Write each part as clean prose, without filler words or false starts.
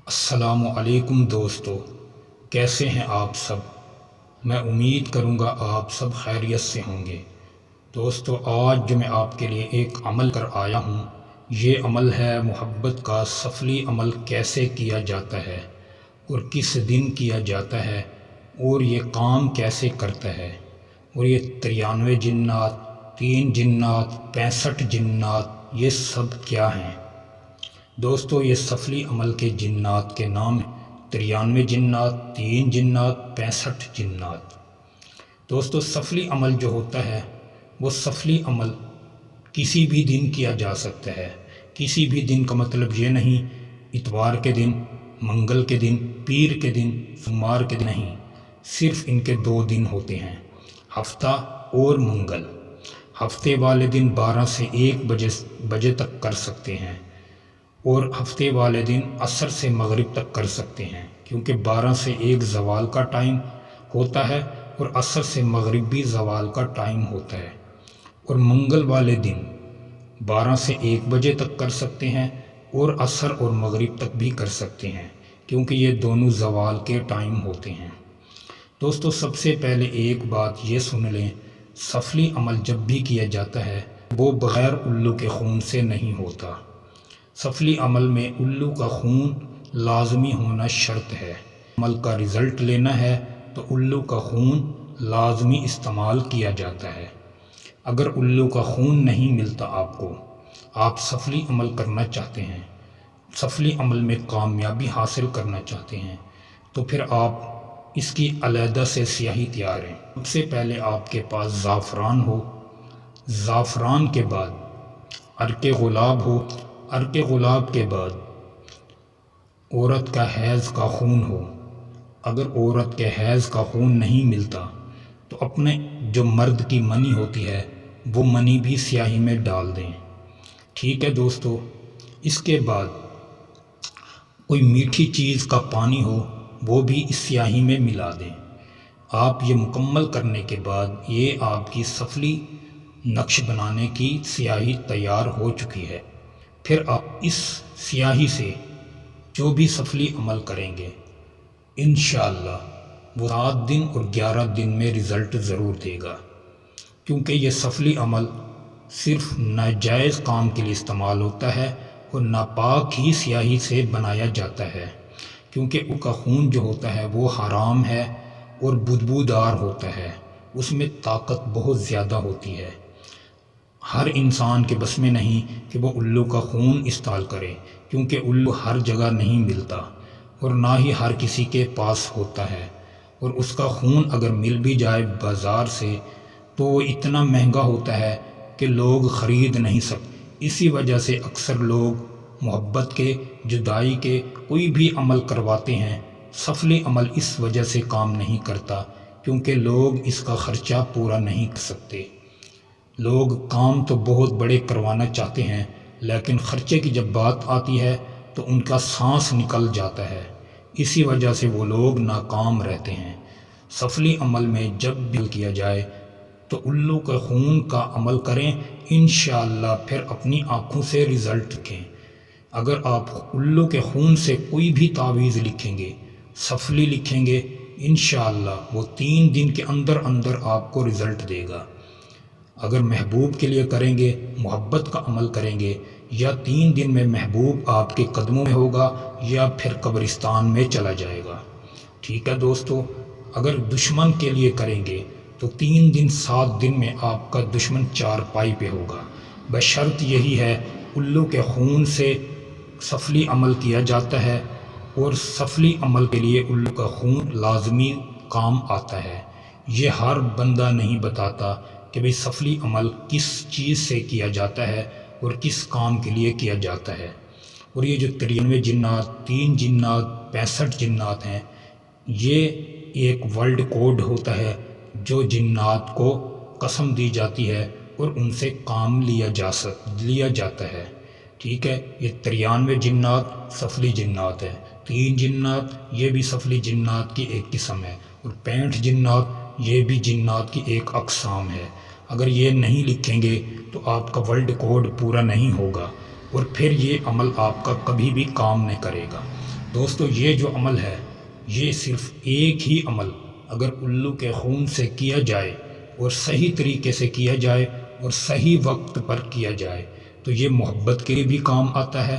السلام علیکم دوستو، کیسے ہیں آپ سب؟ میں امید کروں گا آپ سب خیریت سے ہوں گے۔ دوستو، آج جو میں آپ کے لیے ایک عمل کر آیا ہوں، یہ عمل ہے محبت کا سفلی عمل کیسے کیا جاتا ہے اور کس دن کیا جاتا ہے اور یہ کام کیسے کرتا ہے، اور یہ 93 جنات، 3 جنات، 65 جنات، یہ سب کیا ہیں؟ دوستو، یہ سفلی عمل کے جنات کے نام ہیں 93 جنات، 3 جنات، 65 جنات۔ دوستو، سفلی عمل جو ہوتا ہے وہ سفلی عمل کسی بھی دن کیا جا سکتا ہے۔ کسی بھی دن کا مطلب یہ نہیں اتوار کے دن، منگل کے دن، پیر کے دن، سوموار کے دن نہیں، صرف ان کے 2 دن ہوتے ہیں، ہفتہ اور منگل۔ ہفتے والے دن 12 سے 1 بجے تک کر سکتے ہیں، اور ہفتے والے دن عصر سے مغرب تک کر سکتے ہیں، کیونکہ 12 سے 1 زوال کا ٹائم ہوتا ہے اور عصر سے مغرب بھی زوال کا ٹائم ہوتا ہے۔ اور منگل والے دن 12 سے 1 بجے تک کر سکتے ہیں اور عصر اور مغرب تک بھی کر سکتے ہیں، کیونکہ یہ دونوں زوال کے ٹائم ہوتے ہیں۔ دوستو، سب سے پہلے ایک بات یہ سن لیں، سفلی عمل جب بھی کیا جاتا ہے وہ بغیر الو کے خون سے نہیں ہوتا۔ سفلی عمل میں الو کا خون لازمی ہونا شرط ہے۔ عمل کا رزلٹ لینا ہے تو الو کا خون لازمی استعمال کیا جاتا ہے۔ اگر الو کا خون نہیں ملتا آپ سفلی عمل کرنا چاہتے ہیں، سفلی عمل میں کامیابی حاصل کرنا چاہتے ہیں، تو پھر آپ اس کی علیحدہ سے سیاہی تیار ہیں۔ سب سے پہلے آپ کے پاس زعفران ہو، زعفران کے بعد عرق گلاب ہو، عرق گلاب کے بعد عورت کا حیض کا خون ہو۔ اگر عورت کے حیض کا خون نہیں ملتا تو اپنے جو مرد کی منی ہوتی ہے وہ منی بھی سیاہی میں ڈال دیں۔ ٹھیک ہے دوستو، اس کے بعد کوئی میٹھی چیز کا پانی ہو وہ بھی اس سیاہی میں ملا دیں۔ آپ یہ مکمل کرنے کے بعد یہ آپ کی سفلی نقش بنانے کی سیاہی تیار ہو چکی ہے۔ پھر آپ اس سیاہی سے جو بھی سفلی عمل کریں گے انشاءاللہ وہ 7 دن اور 11 دن میں رزلٹ ضرور دے گا، کیونکہ یہ سفلی عمل صرف ناجائز کام کے لیے استعمال ہوتا ہے اور ناپاک ہی سیاہی سے بنایا جاتا ہے، کیونکہ ان کا خون جو ہوتا ہے وہ حرام ہے اور بدبودار ہوتا ہے، اس میں طاقت بہت زیادہ ہوتی ہے۔ ہر انسان کے بس میں نہیں کہ وہ الو کا خون استعمال کرے، کیونکہ الو ہر جگہ نہیں ملتا اور نہ ہی ہر کسی کے پاس ہوتا ہے، اور اس کا خون اگر مل بھی جائے بازار سے تو وہ اتنا مہنگا ہوتا ہے کہ لوگ خرید نہیں سکتے۔ اسی وجہ سے اکثر لوگ محبت کے، جدائی کے کوئی بھی عمل کرواتے ہیں، سفلی عمل اس وجہ سے کام نہیں کرتا کیونکہ لوگ اس کا خرچہ پورا نہیں کر سکتے۔ لوگ کام تو بہت بڑے کروانا چاہتے ہیں، لیکن خرچے کی جب بات آتی ہے تو ان کا سانس نکل جاتا ہے، اسی وجہ سے وہ لوگ ناکام رہتے ہیں۔ سفلی عمل میں جب بھی کیا جائے تو الو کے خون کا عمل کریں، انشاءاللہ پھر اپنی آنکھوں سے رزلٹ لکھیں۔ اگر آپ الو کے خون سے کوئی بھی تعویذ لکھیں گے، سفلی لکھیں گے، انشاءاللہ وہ 3 دن کے اندر اندر آپ کو رزلٹ دے گا۔ اگر محبوب کے لیے کریں گے، محبت کا عمل کریں گے، یا 3 دن میں محبوب آپ کے قدموں میں ہوگا یا پھر قبرستان میں چلا جائے گا۔ ٹھیک ہے دوستو، اگر دشمن کے لیے کریں گے تو 3 دن 7 دن میں آپ کا دشمن چارپائی پہ ہوگا۔ بشرط یہی ہے الو کے خون سے سفلی عمل کیا جاتا ہے، اور سفلی عمل کے لیے الو کا خون لازمی کام آتا ہے۔ یہ ہر بندہ نہیں بتاتا کہ بھئی سفلی عمل کس چیز سے کیا جاتا ہے اور کس کام کے لیے کیا جاتا ہے۔ اور یہ جو 93 جنات، 3 جنات، 65 جنات ہیں، یہ ایک ورلڈ کوڈ ہوتا ہے جو جنات کو قسم دی جاتی ہے اور ان سے کام لیا جاتا ہے۔ ٹھیک ہے، یہ 93 جنات سفلی جنات ہے، 3 جنات یہ بھی سفلی جنات کی ایک قسم ہے، اور 65 جنات یہ بھی جنات کی ایک اقسام ہے۔ اگر یہ نہیں لکھیں گے تو آپ کا ورلڈ کوڈ پورا نہیں ہوگا، اور پھر یہ عمل آپ کا کبھی بھی کام نہیں کرے گا۔ دوستو یہ جو عمل ہے یہ صرف ایک ہی عمل اگر الو کے خون سے کیا جائے اور صحیح طریقے سے کیا جائے اور صحیح وقت پر کیا جائے تو یہ محبت کے لیے بھی کام آتا ہے،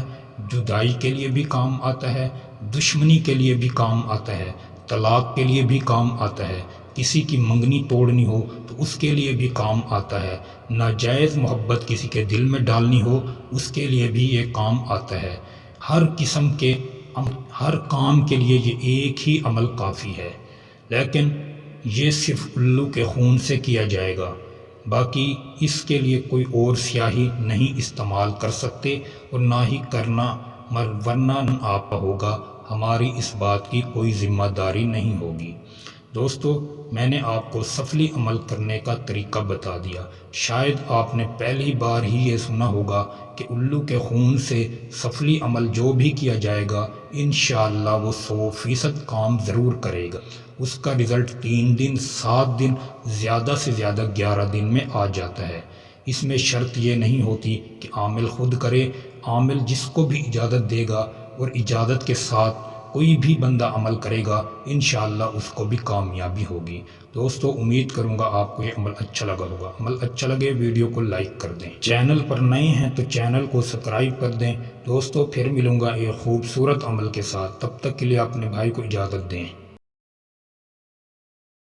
جدائی کے لیے بھی کام آتا ہے، دشمنی کے لیے بھی کام آتا ہے، طلاق کے لیے بھی کام آتا ہے، کسی کی منگنی توڑنی ہو تو اس کے لیے بھی کام آتا ہے، ناجائز محبت کسی کے دل میں ڈالنی ہو اس کے لیے بھی یہ کام آتا ہے۔ ہر قسم کے ہر کام کے لیے یہ ایک ہی عمل کافی ہے، لیکن یہ صرف الو کے خون سے کیا جائے گا، باقی اس کے لیے کوئی اور سیاہی نہیں استعمال کر سکتے اور نہ ہی کرنا، ورنہ آپ ہوگا، ہماری اس بات کی کوئی ذمہ داری نہیں ہوگی۔ دوستو میں نے آپ کو سفلی عمل کرنے کا طریقہ بتا دیا، شاید آپ نے پہلی بار ہی یہ سنا ہوگا کہ الو کے خون سے سفلی عمل جو بھی کیا جائے گا انشاءاللہ وہ 100% کام ضرور کرے گا، اس کا رزلٹ 3 دن 7 دن زیادہ سے زیادہ 11 دن میں آ جاتا ہے۔ اس میں شرط یہ نہیں ہوتی کہ عامل خود کرے، عامل جس کو بھی اجازت دے گا اور اجازت کے ساتھ کوئی بھی بندہ عمل کرے گا انشاءاللہ اس کو بھی کامیابی ہوگی۔ دوستو امید کروں گا آپ کو یہ عمل اچھا لگا ہوگا، عمل اچھا لگے ویڈیو کو لائک کر دیں، چینل پر نئے ہیں تو چینل کو سبسکرائب کر دیں۔ دوستو پھر ملوں گا ایک خوبصورت عمل کے ساتھ، تب تک کے لیے اپنے بھائی کو اجازت دیں۔